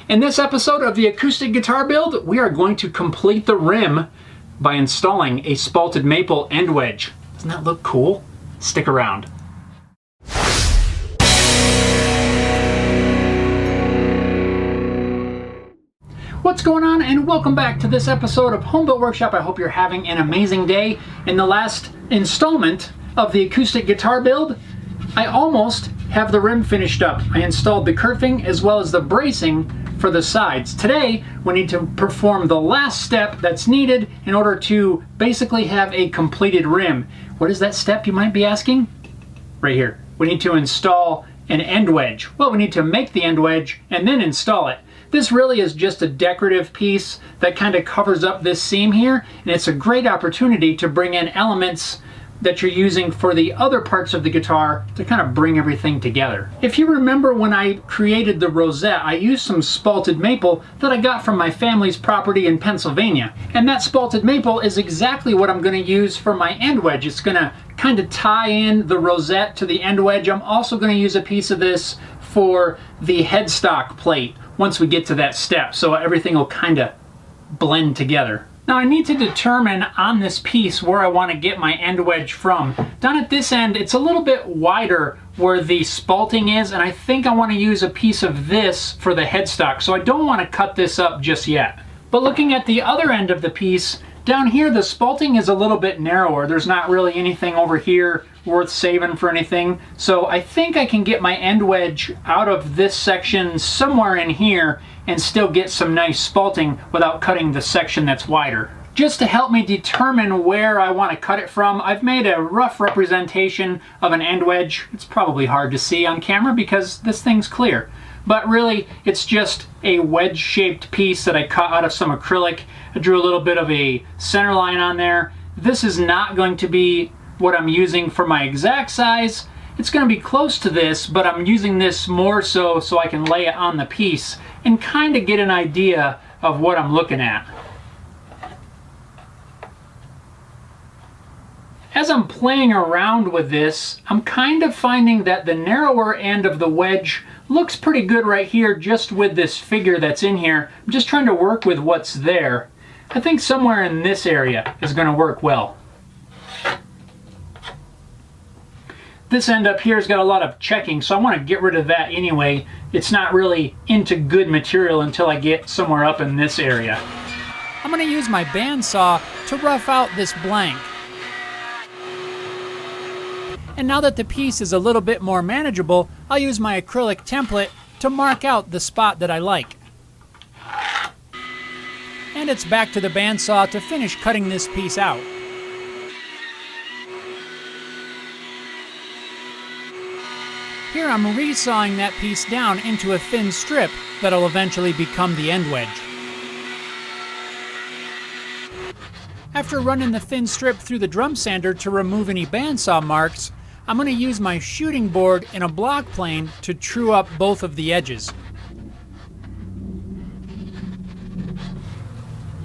In this episode of the acoustic guitar build, we are going to complete the rim by installing a spalted maple end wedge. Doesn't that look cool? Stick around. What's going on, and welcome back to this episode of Home Built Workshop. I hope you're having an amazing day. In the last installment of the acoustic guitar build, I almost have the rim finished up. I installed the kerfing as well as the bracing for the sides. Today, we need to perform the last step that's needed in order to basically have a completed rim. What is that step, you might be asking? Right here. We need to install an end wedge. Well, we need to make the end wedge and then install it. This really is just a decorative piece that kind of covers up this seam here, and it's a great opportunity to bring in elements that you're using for the other parts of the guitar to kind of bring everything together. If you remember when I created the rosette, I used some spalted maple that I got from my family's property in Pennsylvania. And that spalted maple is exactly what I'm going to use for my end wedge. It's going to kind of tie in the rosette to the end wedge. I'm also going to use a piece of this for the headstock plate once we get to that step, so everything will kind of blend together. Now I need to determine on this piece where I want to get my end wedge from. Down at this end, it's a little bit wider where the spalting is, and I think I want to use a piece of this for the headstock, so I don't want to cut this up just yet. But looking at the other end of the piece, down here the spalting is a little bit narrower. There's not really anything over here worth saving for anything. So I think I can get my end wedge out of this section somewhere in here and still get some nice spalting without cutting the section that's wider. Just to help me determine where I want to cut it from, I've made a rough representation of an end wedge. It's probably hard to see on camera because this thing's clear. But really, it's just a wedge-shaped piece that I cut out of some acrylic. I drew a little bit of a center line on there. This is not going to be what I'm using for my exact size. It's going to be close to this, but I'm using this more so I can lay it on the piece and kind of get an idea of what I'm looking at. As I'm playing around with this, I'm kind of finding that the narrower end of the wedge looks pretty good right here just with this figure that's in here. I'm just trying to work with what's there. I think somewhere in this area is going to work well. This end up here has got a lot of checking, so I want to get rid of that anyway. It's not really into good material until I get somewhere up in this area. I'm going to use my bandsaw to rough out this blank. And now that the piece is a little bit more manageable, I'll use my acrylic template to mark out the spot that I like. And it's back to the bandsaw to finish cutting this piece out. Here I'm resawing that piece down into a thin strip that'll eventually become the end wedge. After running the thin strip through the drum sander to remove any bandsaw marks, I'm going to use my shooting board in a block plane to true up both of the edges.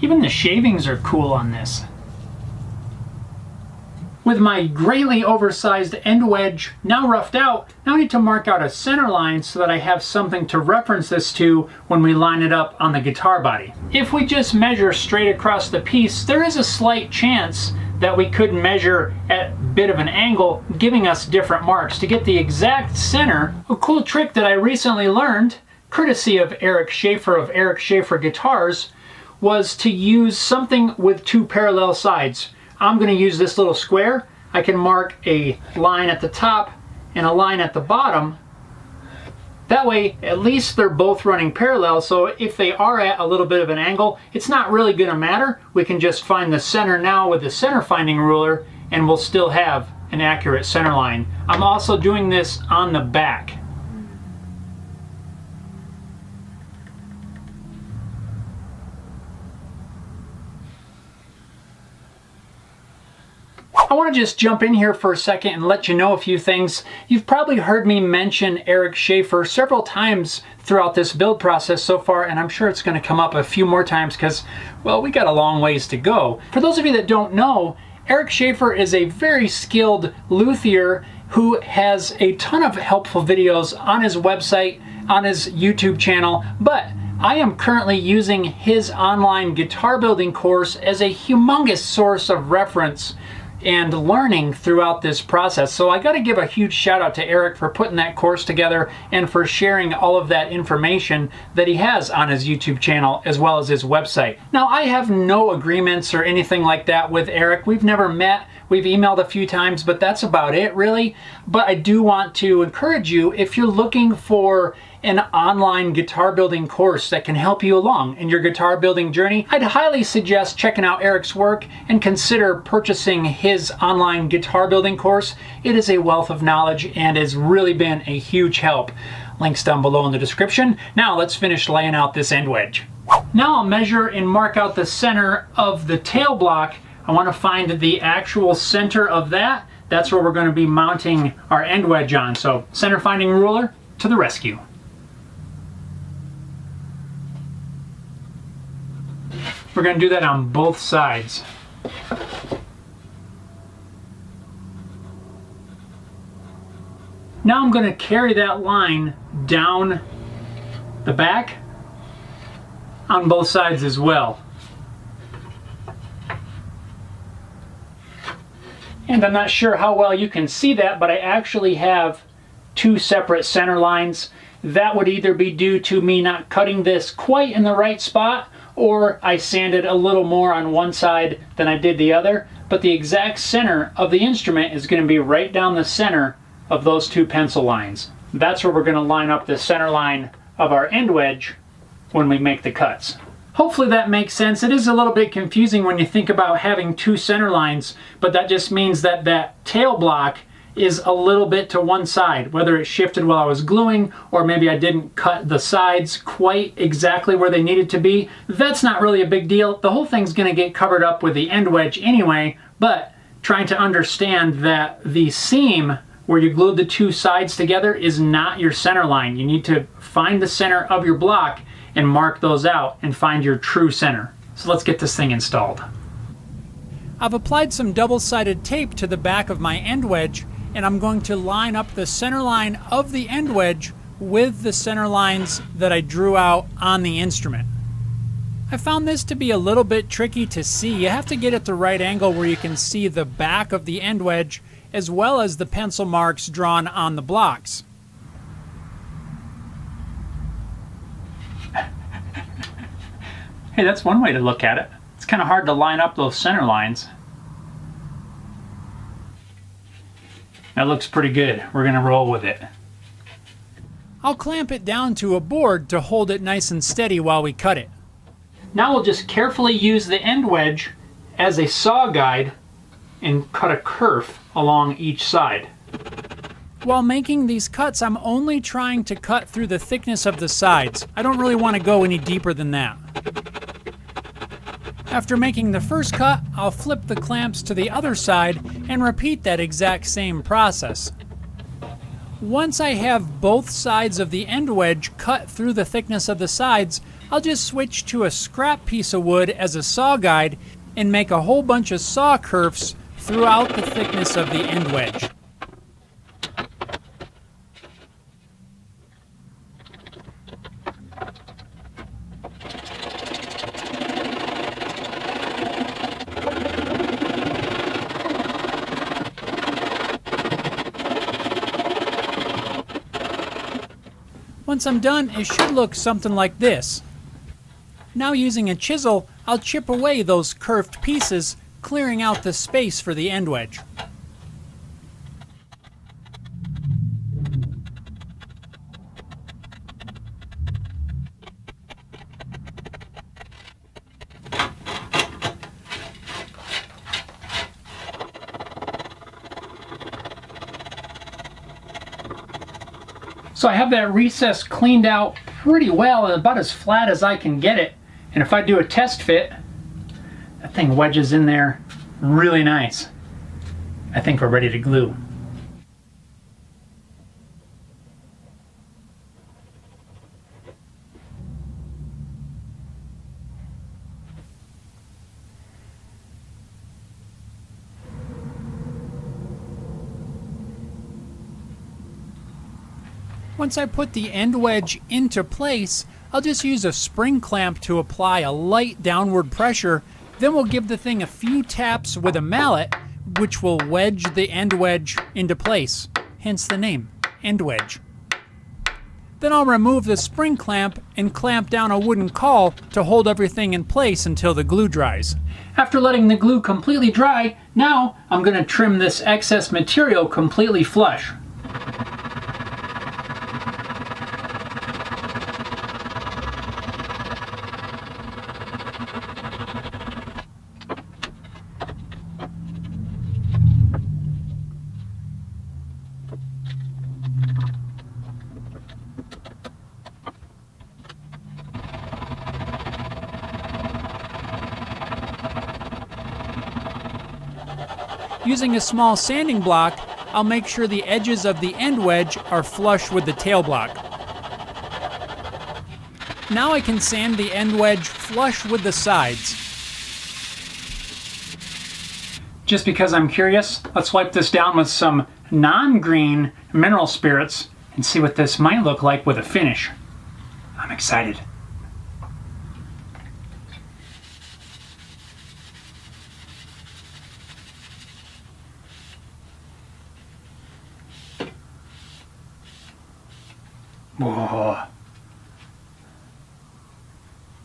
Even the shavings are cool on this. With my greatly oversized end wedge now roughed out, now I need to mark out a center line so that I have something to reference this to when we line it up on the guitar body. If we just measure straight across the piece, there is a slight chance that we could measure at a bit of an angle, giving us different marks. To get the exact center, a cool trick that I recently learned, courtesy of Eric Schaefer of Eric Schaefer Guitars, was to use something with two parallel sides. I'm going to use this little square. I can mark a line at the top and a line at the bottom. That way, at least they're both running parallel, so if they are at a little bit of an angle, it's not really going to matter. We can just find the center now with the center finding ruler, and we'll still have an accurate center line. I'm also doing this on the back. I want to just jump in here for a second and let you know a few things. You've probably heard me mention Eric Schaefer several times throughout this build process so far, and I'm sure it's going to come up a few more times because, well, we got a long ways to go. For those of you that don't know, Eric Schaefer is a very skilled luthier who has a ton of helpful videos on his website, on his YouTube channel, but I am currently using his online guitar building course as a humongous source of reference and learning throughout this process. So I got to give a huge shout out to Eric for putting that course together and for sharing all of that information that he has on his YouTube channel as well as his website. Now, I have no agreements or anything like that with Eric. We've never met. We've emailed a few times, but that's about it really. But I do want to encourage you, if you're looking for an online guitar building course that can help you along in your guitar building journey, I'd highly suggest checking out Eric's work and consider purchasing his online guitar building course. It is a wealth of knowledge and has really been a huge help. Links down below in the description. Now let's finish laying out this end wedge. Now I'll measure and mark out the center of the tail block. I want to find the actual center of that. That's where we're going to be mounting our end wedge on. So center finding ruler to the rescue. We're going to do that on both sides. Now I'm going to carry that line down the back on both sides as well. And I'm not sure how well you can see that, but I actually have two separate center lines. That would either be due to me not cutting this quite in the right spot, or I sanded a little more on one side than I did the other. But the exact center of the instrument is going to be right down the center of those two pencil lines. That's where we're going to line up the center line of our end wedge when we make the cuts. Hopefully that makes sense. It is a little bit confusing when you think about having two center lines, but that just means that that tail block is a little bit to one side, whether it shifted while I was gluing or maybe I didn't cut the sides quite exactly where they needed to be. That's not really a big deal. The whole thing's going to get covered up with the end wedge anyway, but trying to understand that the seam where you glued the two sides together is not your center line. You need to find the center of your block and mark those out and find your true center. So let's get this thing installed. I've applied some double-sided tape to the back of my end wedge, and I'm going to line up the center line of the end wedge with the center lines that I drew out on the instrument. I found this to be a little bit tricky to see. You have to get at the right angle where you can see the back of the end wedge as well as the pencil marks drawn on the blocks. Hey, that's one way to look at it. It's kind of hard to line up those center lines. That looks pretty good. We're going to roll with it. I'll clamp it down to a board to hold it nice and steady while we cut it. Now we'll just carefully use the end wedge as a saw guide and cut a kerf along each side. While making these cuts, I'm only trying to cut through the thickness of the sides. I don't really want to go any deeper than that. After making the first cut, I'll flip the clamps to the other side and repeat that exact same process. Once I have both sides of the end wedge cut through the thickness of the sides, I'll just switch to a scrap piece of wood as a saw guide and make a whole bunch of saw kerfs throughout the thickness of the end wedge. Once I'm done, it should look something like this. Now using a chisel, I'll chip away those curved pieces, clearing out the space for the end wedge. So I have that recess cleaned out pretty well, about as flat as I can get it. And if I do a test fit, that thing wedges in there really nice. I think we're ready to glue. Once I put the end wedge into place, I'll just use a spring clamp to apply a light downward pressure, then we'll give the thing a few taps with a mallet, which will wedge the end wedge into place, hence the name, End Wedge. Then I'll remove the spring clamp and clamp down a wooden caul to hold everything in place until the glue dries. After letting the glue completely dry, now I'm going to trim this excess material completely flush. Using a small sanding block, I'll make sure the edges of the end wedge are flush with the tail block. Now I can sand the end wedge flush with the sides. Just because I'm curious, let's wipe this down with some non-green mineral spirits and see what this might look like with a finish. I'm excited. Whoa,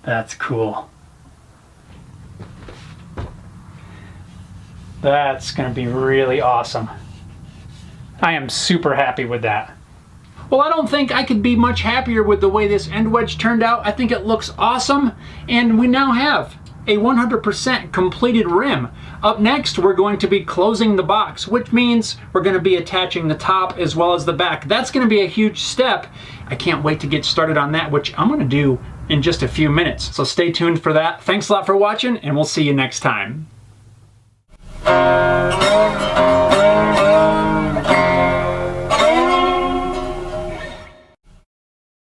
that's cool. That's going to be really awesome. I am super happy with that. Well, I don't think I could be much happier with the way this end wedge turned out. I think it looks awesome, and we now have a 100% completed rim. Up next, we're going to be closing the box, which means we're going to be attaching the top as well as the back. That's going to be a huge step. I can't wait to get started on that, which I'm going to do in just a few minutes. So stay tuned for that. Thanks a lot for watching, and we'll see you next time.